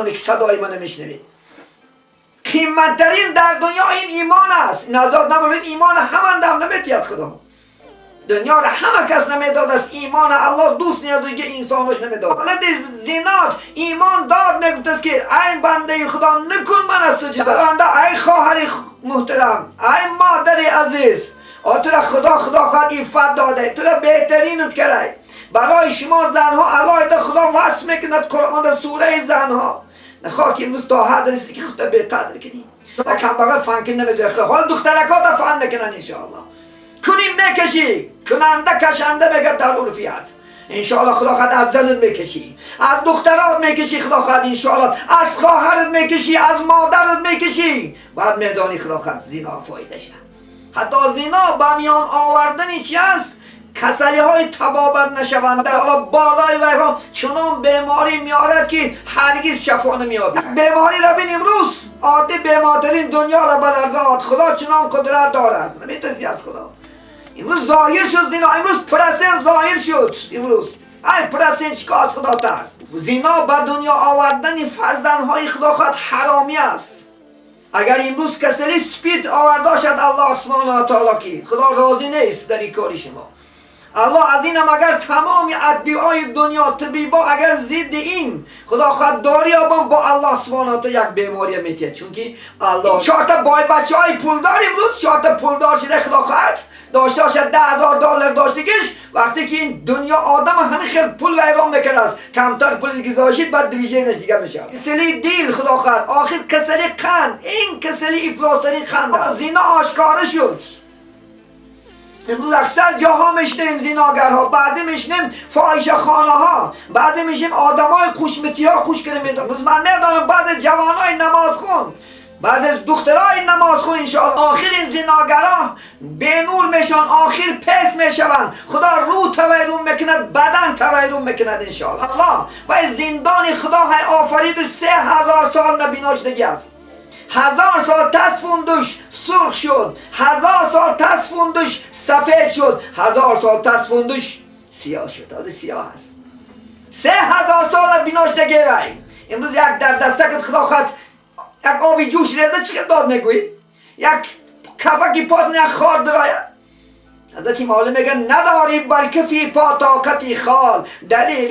زمانی که صدای من میشنوید. قیمتترین در دنیا این ایمان است. نزاد نبولید ایمان همان دم نمیتید خدا. دنیا را همه کس نمیداد است. ایمان الله دوست نیاد دیگه انسانش نمیداد. حالا زینات ایمان داد نگفت است که ای بنده خدا نکن من از تو جدا. ای خواهر محترم، ای مادر عزیز، تو را خدا خواهد عفت داده، تو را بهترینت کرده. برای شما زنها علایده خدا وصف میکند قرآن در سوره زنها. نخواه که امروز تا حد رسید که خدا بهتر کنی. کم بغل فن که نمیدونه. حالا دخترکات فن میکنن انشاءالله. کنیم میکشی، کننده کشنده بگه در عرفیت. انشاءالله خدا خواهد از زنت میکشی، از دخترات میکشی، خدا خواهد انشاءالله از خواهرت میکشی، از مادرت میکشی. بعد میدانی خدا خواهد زنا فایده شد. حتی زنا با میان آوردنی چی است؟ کسلی های تبابت نشوند. حالا بالای ویران چنان بیماری میارد که هرگز شفا نمیابی. بیماری را بین امروز عادی بیمارترین دنیا را بلرزاد. خدا چنان قدرت دارد، نمیترسی از خدا. امروز ظاهر شد زنا، امروز پرسین ظاهر شد. امروز ای پرسین چیکار از خدا ترس. زنا به دنیا آوردن فرزندهای خدا خواهد حرامی است. اگر امروز کسلی سپید آورده شد الله سبحانه و تعالی که خدا راضی نیست در این کاری شما. الله از اینم اگر تمام ادعای دنیا طبیبا اگر ضد این خدا خواهد داری آبان با الله سبحانه و تعالی یک بیماری میتید. چون که الله چهارتا بای بچه های پولدار امروز چهارتا پولدار شده خدا خواهد داشته باشد $10,000 داشتگیش. وقتی که این دنیا آدم همه خیلی پول ویران میکنه است، کمتر پول گذاشید بعد دیویژنش دیگه میشه. کسلی دیل خدا خواهد، آخر کسلی قند، این کسلی افلاس‌ترین قند است. زنا آشکار شد. امروز اکثر جاها میشنیم زناگرها، بعضی میشنیم فاحشه خانه ها، بعضی میشنیم آدمای خوشمتی ها خوش کنه میدونم. امروز من میدونم بعضی جوانای نماز خون، بعضی دخترای نماز خون انشاءالله آخر این زناگرها به نور میشن، آخر پس میشوند. خدا رو تغییر میکند، بدن تغییر میکند انشاءالله. الله و زندان خدا های آفرید 3000 سال نبیناشتگی است. 1000 سال تصفوندش سرخ شد، 1000 سال تصفوندش سفید شد، 1000 سال تصفوندش سیاه شد. تازه سیاه هست. 3000 سال بیناشتگی وی. امروز یک در دستکت خدا خواهد یک آبی جوش ریزه چقدر داد میگویی؟ یک کفکی پات نه خار دراید. حضرت مولا میگن نداری بر کفی پا طاقتی خال دلیلی